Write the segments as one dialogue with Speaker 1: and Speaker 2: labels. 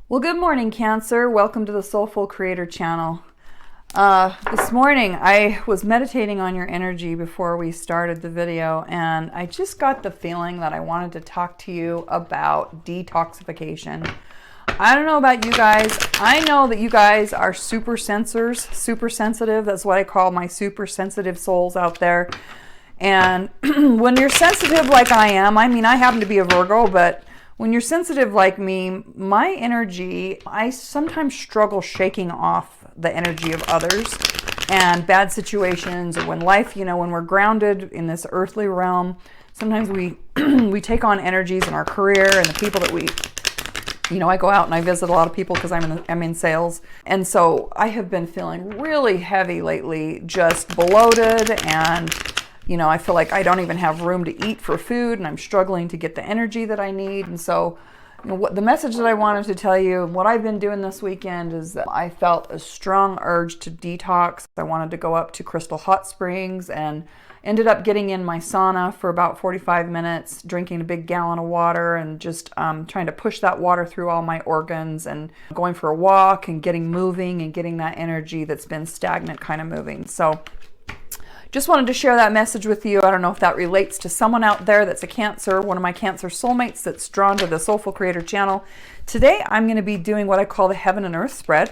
Speaker 1: Well, good morning, Cancer. Welcome to the SoulFull Creator channel. This morning I was meditating on your energy before we started the video, and I just got the feeling that I wanted to talk to you about detoxification. I don't know about you guys. I know that you guys are super sensors, super sensitive. That's what I call my super sensitive souls out there. And when you're sensitive like I am, I mean, I happen to be a Virgo, but when you're sensitive like me, my energy, I sometimes struggle shaking off the energy of others and bad situations, or when life, when we're grounded in this earthly realm, sometimes we we take on energies in our career and the people that I go out and I visit a lot of people because I'm in sales. And so I have been feeling really heavy lately, just bloated, and I feel like I don't even have room to eat for food, and I'm struggling to get the energy that I need. And so, what the message that I wanted to tell you, what I've been doing this weekend, is that I felt a strong urge to detox. I wanted to go up to Crystal Hot Springs and ended up getting in my sauna for about 45 minutes, drinking a big gallon of water, and just trying to push that water through all my organs, and going for a walk and getting moving and getting that energy that's been stagnant kind of moving. So just wanted to share that message with you. I don't know if that relates to someone out there that's a Cancer, one of my Cancer soulmates that's drawn to the SoulFull Creator channel. Today, I'm going to be doing what I call the Heaven and Earth spread.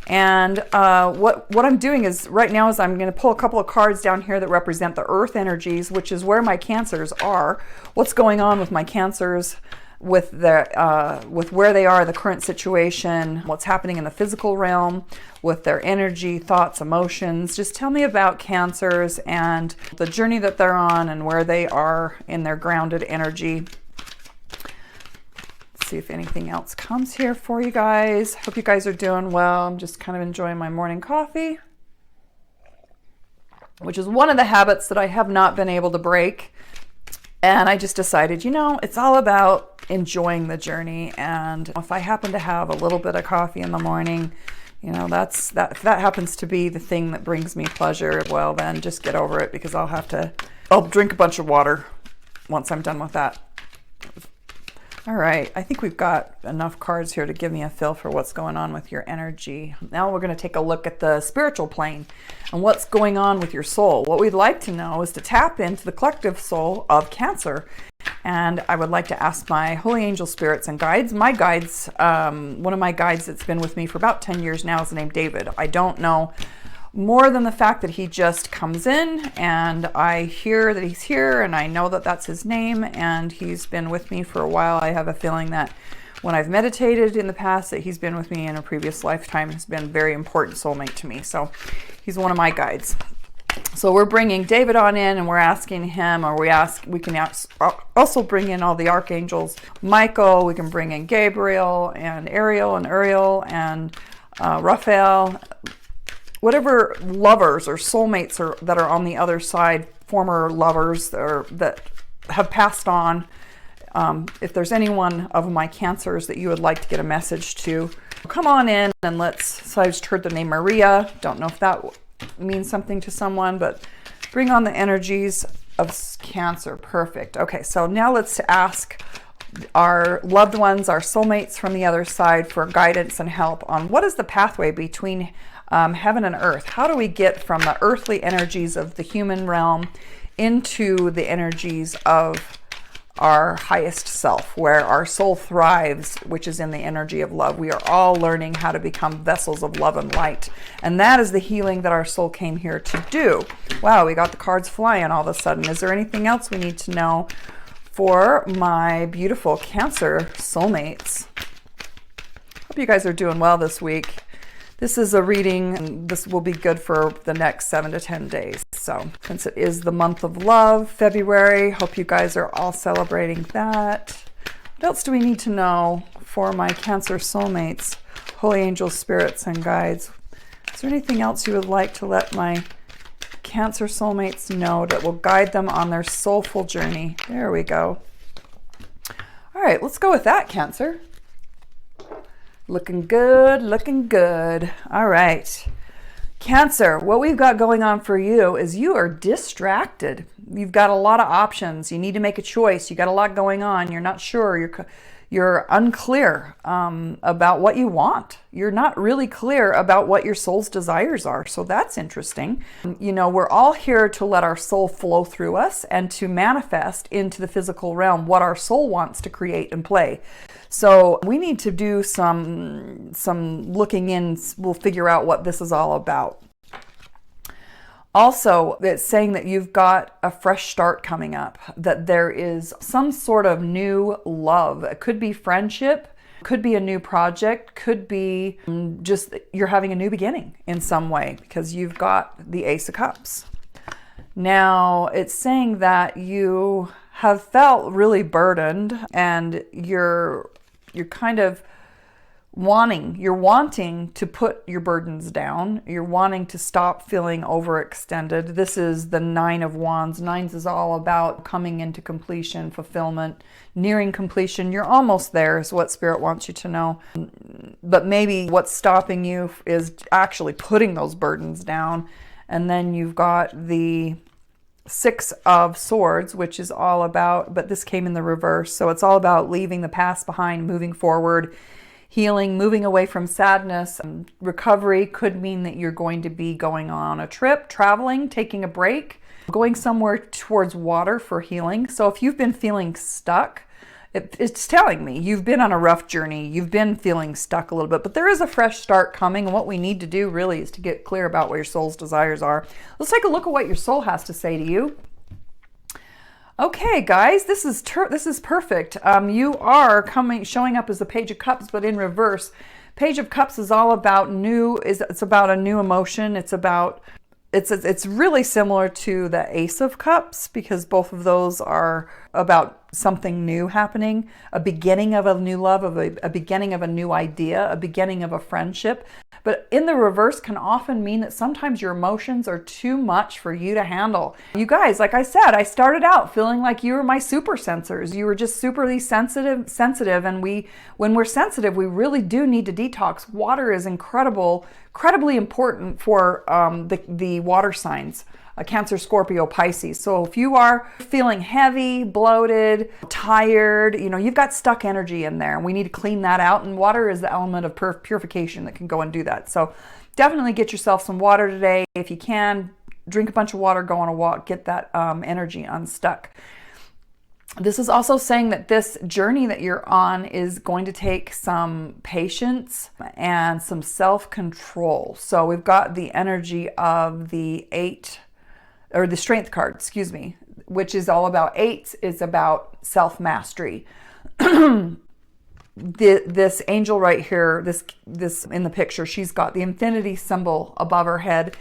Speaker 1: And what I'm doing is, right now, is I'm going to pull a couple of cards down here that represent the Earth energies, which is where my Cancers are. What's going on with my Cancers, with where they are, the current situation, what's happening in the physical realm, with their energy, thoughts, emotions. Just tell me about Cancers and the journey that they're on and where they are in their grounded energy. Let's see if anything else comes here for you guys. Hope you guys are doing well. I'm just kind of enjoying my morning coffee, which is one of the habits that I have not been able to break. And I just decided, it's all about enjoying the journey. And if I happen to have a little bit of coffee in the morning, if that happens to be the thing that brings me pleasure, well, then just get over it, because I'll drink a bunch of water once I'm done with that. All right, I think we've got enough cards here to give me a feel for what's going on with your energy. Now we're going to take a look at the spiritual plane and what's going on with your soul. What we'd like to know is to tap into the collective soul of Cancer. And I would like to ask my holy angel spirits and guides. My guides, one of my guides that's been with me for about 10 years now is named David. I don't know more than the fact that he just comes in and I hear that he's here, and I know that that's his name, and he's been with me for a while. I have a feeling that when I've meditated in the past, that he's been with me in a previous lifetime. Has been a very important soulmate to me. So he's one of my guides. So we're bringing David on in, and we're asking him, or we can also bring in all the archangels. Michael, we can bring in Gabriel and Ariel and Uriel and Raphael, whatever lovers or soulmates that are on the other side, former lovers that have passed on. If there's any one of my Cancers that you would like to get a message to, come on in and so I just heard the name Maria. Don't know if that means something to someone, but bring on the energies of Cancer. Perfect. Okay, so now let's ask our loved ones, our soulmates from the other side, for guidance and help on what is the pathway between heaven and earth. How do we get from the earthly energies of the human realm into the energies of our highest self, where our soul thrives, which is in the energy of love. We are all learning how to become vessels of love and light. And that is the healing that our soul came here to do. Wow, we got the cards flying all of a sudden. Is there anything else we need to know for my beautiful Cancer soulmates? Hope you guys are doing well this week. This is a reading, and this will be good for the next 7 to 10 days. So, since it is the month of love, February, hope you guys are all celebrating that. What else do we need to know for my Cancer soulmates, holy angels, spirits, and guides? Is there anything else you would like to let my Cancer soulmates know that will guide them on their soulful journey? There we go. All right, let's go with that, Cancer. Looking good, looking good. All right. Cancer, what we've got going on for you is you are distracted. You've got a lot of options. You need to make a choice. You got a lot going on. You're not sure. You're unclear about what you want. You're not really clear about what your soul's desires are. So that's interesting. You know, we're all here to let our soul flow through us and to manifest into the physical realm what our soul wants to create and play. So we need to do some looking in. We'll figure out what this is all about. Also, it's saying that you've got a fresh start coming up, that there is some sort of new love. It could be friendship, could be a new project, could be just you're having a new beginning in some way, because you've got the Ace of Cups. Now, it's saying that you have felt really burdened, and you're kind of wanting to put your burdens down. You're wanting to stop feeling overextended. This is the Nine of Wands. Nines is all about coming into completion, fulfillment, nearing completion. You're almost there is what Spirit wants you to know. But maybe what's stopping you is actually putting those burdens down. And then you've got the Six of Swords, which is all about, but this came in the reverse. So it's all about leaving the past behind, moving forward, healing, moving away from sadness. Recovery could mean that you're going to be going on a trip, traveling, taking a break, going somewhere towards water for healing. So if you've been feeling stuck, it's telling me you've been on a rough journey. You've been feeling stuck a little bit, but there is a fresh start coming. And what we need to do really is to get clear about what your soul's desires are. Let's take a look at what your soul has to say to you. Okay, guys, this is perfect. You are showing up as the Page of Cups, but in reverse. Page of Cups is all about it's about a new emotion. It's really similar to the Ace of Cups, because both of those are about something new happening, a beginning of a new love, a beginning of a new idea, a beginning of a friendship. But in the reverse can often mean that sometimes your emotions are too much for you to handle. You guys, like I said, I started out feeling like you were my super sensors. You were just superly sensitive. And when we're sensitive, we really do need to detox. Water is incredibly important for the water signs. Cancer, Scorpio, Pisces. So if you are feeling heavy, bloated, tired, you've got stuck energy in there, and we need to clean that out. And water is the element of purification that can go and do that. So definitely get yourself some water today. If you can, drink a bunch of water, go on a walk, get that energy unstuck. This is also saying that this journey that you're on is going to take some patience and some self-control. So we've got the energy of the the Strength card, excuse me, which is all about eights, is about self-mastery. This angel right here, this in the picture, she's got the infinity symbol above her head.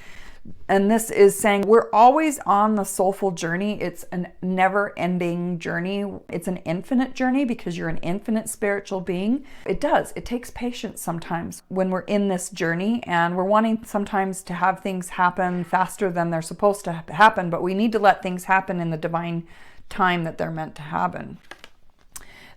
Speaker 1: And this is saying we're always on the soulful journey. It's a never-ending journey. It's an infinite journey because you're an infinite spiritual being. It takes patience sometimes when we're in this journey, and we're wanting sometimes to have things happen faster than they're supposed to happen, but we need to let things happen in the divine time that they're meant to happen.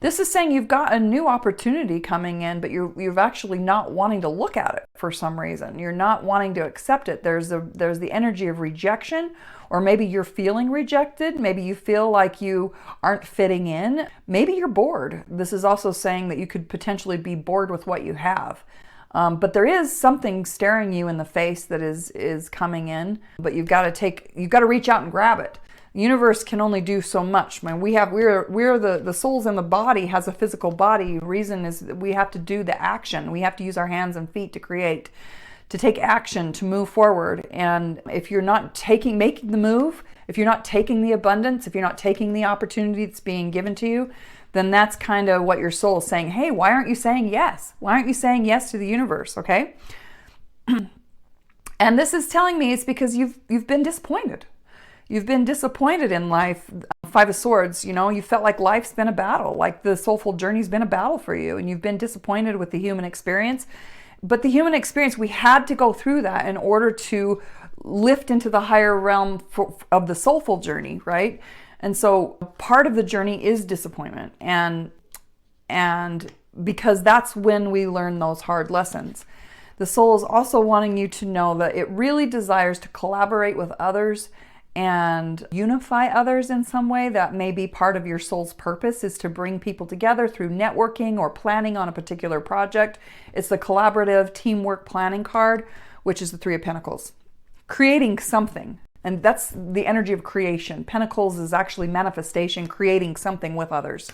Speaker 1: This is saying you've got a new opportunity coming in, but you're actually not wanting to look at it for some reason. You're not wanting to accept it. There's the energy of rejection, or maybe you're feeling rejected. Maybe you feel like you aren't fitting in. Maybe you're bored. This is also saying that you could potentially be bored with what you have. But there is something staring you in the face that is coming in, but you've got to reach out and grab it. The universe can only do so much. We're the souls in the body has a physical body. Reason is that we have to do the action. We have to use our hands and feet to create, to take action, to move forward. And if you're not making the move, if you're not taking the abundance, if you're not taking the opportunity that's being given to you, then that's kind of what your soul is saying. Hey, why aren't you saying yes? Why aren't you saying yes to the universe? Okay. And this is telling me it's because you've been disappointed. You've been disappointed in life. Five of Swords, you felt like life's been a battle, like the soulful journey's been a battle for you, and you've been disappointed with the human experience. But the human experience, we had to go through that in order to lift into the higher realm of the soulful journey, right? And so part of the journey is disappointment, and because that's when we learn those hard lessons. The soul is also wanting you to know that it really desires to collaborate with others and unify others in some way. That may be part of your soul's purpose, is to bring people together through networking or planning on a particular project. It's the collaborative teamwork planning card, which is the Three of Pentacles. Creating something. And that's the energy of creation. Pentacles is actually manifestation, creating something with others.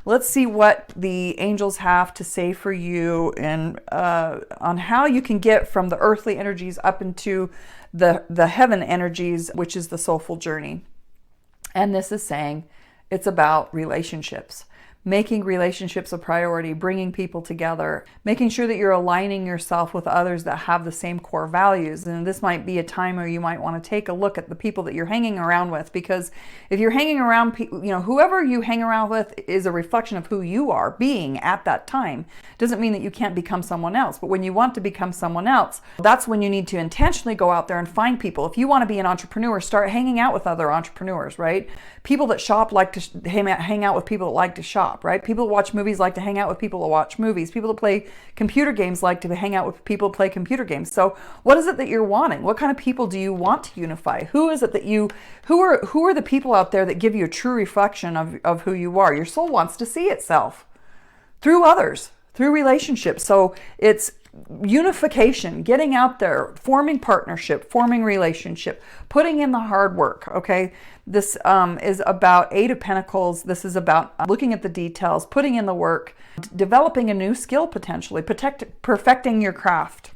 Speaker 1: Let's see what the angels have to say for you and on how you can get from the earthly energies up into the heaven energies, which is the soulful journey. And this is saying it's about relationships. Making relationships a priority, bringing people together, making sure that you're aligning yourself with others that have the same core values. And this might be a time where you might want to take a look at the people that you're hanging around with, because if you're hanging around, whoever you hang around with is a reflection of who you are being at that time. Doesn't mean that you can't become someone else, but when you want to become someone else, that's when you need to intentionally go out there and find people. If you want to be an entrepreneur, start hanging out with other entrepreneurs, right? People that shop like to hang out with people that like to shop, right? People that watch movies like to hang out with people that watch movies. People that play computer games like to hang out with people that play computer games. So what is it that you're wanting? What kind of people do you want to unify? Who is it that who are the people out there that give you a true reflection of who you are? Your soul wants to see itself through others, through relationships. So it's unification, getting out there, forming partnership, forming relationship, putting in the hard work, okay? This is about Eight of Pentacles. This is about looking at the details, putting in the work, developing a new skill potentially, perfecting your craft.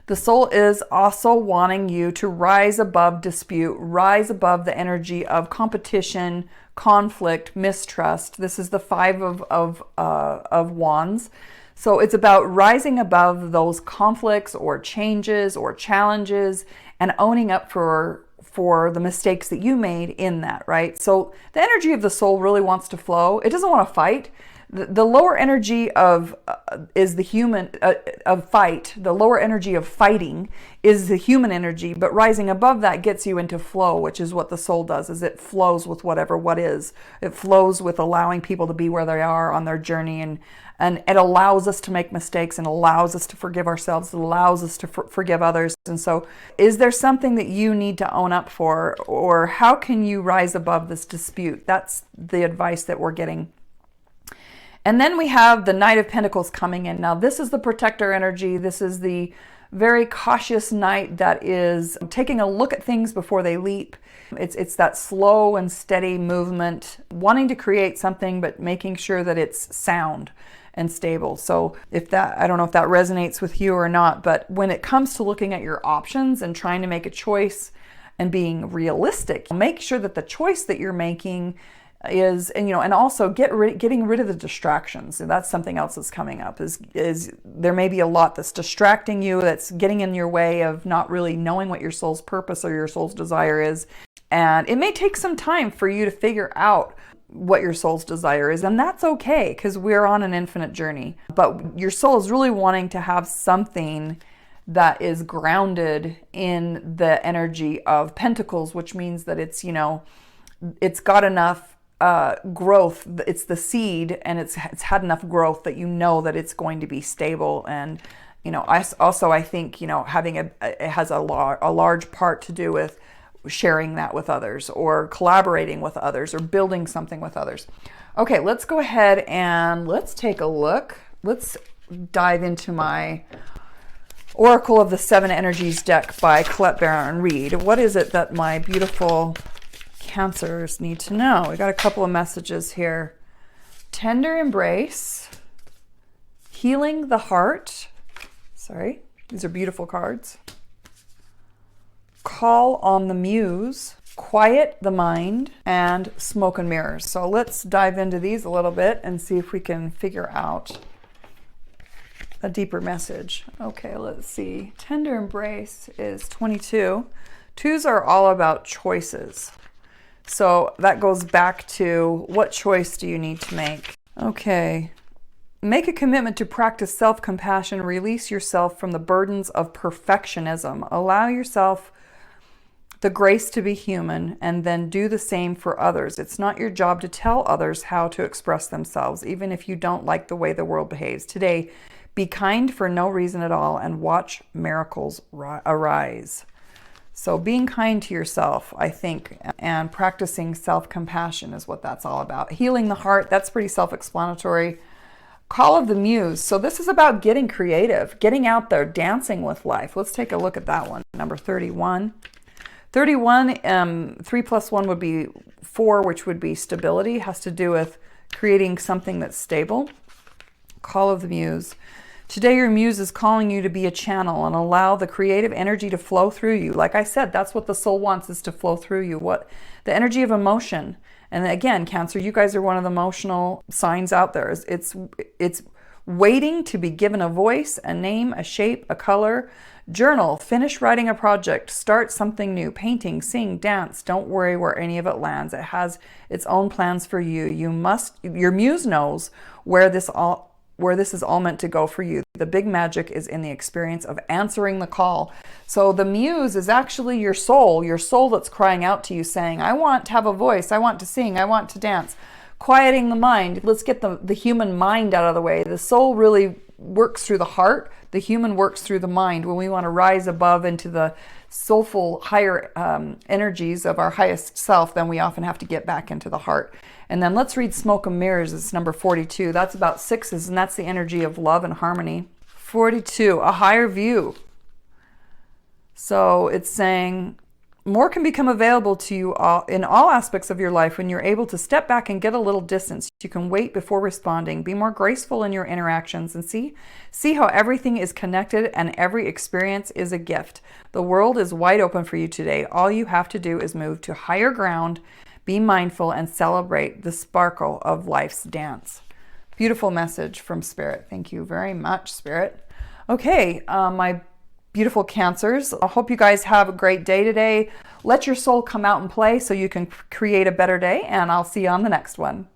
Speaker 1: The soul is also wanting you to rise above dispute, rise above the energy of competition, conflict, mistrust. This is the Five of Wands. So it's about rising above those conflicts or changes or challenges and owning up for the mistakes that you made in that, right? So the energy of the soul really wants to flow. It doesn't want to fight. The lower energy of is the human of fight. The lower energy of fighting is the human energy, but rising above that gets you into flow, which is what the soul does, is it flows with what is. It flows with allowing people to be where they are on their journey, and it allows us to make mistakes and allows us to forgive ourselves. It allows us to forgive others. And so is there something that you need to own up for, or how can you rise above this dispute? That's the advice that we're getting. And then we have the Knight of Pentacles coming in. Now this is the protector energy. This is the very cautious knight that is taking a look at things before they leap. It's that slow and steady movement, wanting to create something, but making sure that it's sound and stable. So I don't know if that resonates with you or not, but when it comes to looking at your options and trying to make a choice and being realistic, make sure that the choice that you're making is, and also getting rid of the distractions. And that's something else that's coming up, is there may be a lot that's distracting you, that's getting in your way of not really knowing what your soul's purpose or your soul's desire is. And it may take some time for you to figure out what your soul's desire is, and that's okay, because we're on an infinite journey. But your soul is really wanting to have something that is grounded in the energy of Pentacles, which means that it's got enough growth. It's the seed, and it's had enough growth that that it's going to be stable. And I think having it has a large part to do with sharing that with others, or collaborating with others, or building something with others. Okay, let's go ahead and let's take a look. Let's dive into my Oracle of the Seven Energies deck by Colette Baron Reed. What is it that my beautiful Cancers need to know? We got a couple of messages here. Tender embrace, healing the heart. Sorry, these are beautiful cards. Call on the muse, quiet the mind, and smoke and mirrors. So let's dive into these a little bit and see if we can figure out a deeper message. Okay, let's see. Tender embrace is 22. Twos are all about choices. So that goes back to, what choice do you need to make? Okay. Make a commitment to practice self-compassion. Release yourself from the burdens of perfectionism. Allow yourself the grace to be human, and then do the same for others. It's not your job to tell others how to express themselves, even if you don't like the way the world behaves. Today, be kind for no reason at all and watch miracles arise. So being kind to yourself, I think, and practicing self-compassion is what that's all about. Healing the heart, that's pretty self-explanatory. Call of the Muse. So this is about getting creative, getting out there, dancing with life. Let's take a look at that one. Number 31. 31, 3 plus 1 would be 4, which would be stability. Has to do with creating something that's stable. Call of the Muse. Today your muse is calling you to be a channel and allow the creative energy to flow through you. Like I said, that's what the soul wants, is to flow through you. What the energy of emotion. And again, Cancer, you guys are one of the emotional signs out there. It's waiting to be given a voice, a name, a shape, a color. Journal, finish writing a project, start something new, painting, sing, dance. Don't worry where any of it lands. It has its own plans for you. Your muse knows where this is all meant to go for you. The big magic is in the experience of answering the call. So the muse is actually your soul that's crying out to you saying, I want to have a voice, I want to sing, I want to dance. Quieting the mind. Let's get the human mind out of the way. The soul really works through the heart. The human works through the mind. When we want to rise above into the soulful higher energies of our highest self, then we often have to get back into the heart. And then let's read Smoke and Mirrors. It's number 42. That's about sixes, and that's the energy of love and harmony. 42, a higher view. So it's saying more can become available to you in all aspects of your life when you're able to step back and get a little distance. You can wait before responding, be more graceful in your interactions, and see how everything is connected and every experience is a gift. The world is wide open for you today. All you have to do is move to higher ground, be mindful, and celebrate the sparkle of life's dance. Beautiful message from Spirit. Thank you very much, Spirit. Okay, my beautiful Cancers, I hope you guys have a great day today. Let your soul come out and play so you can create a better day, and I'll see you on the next one.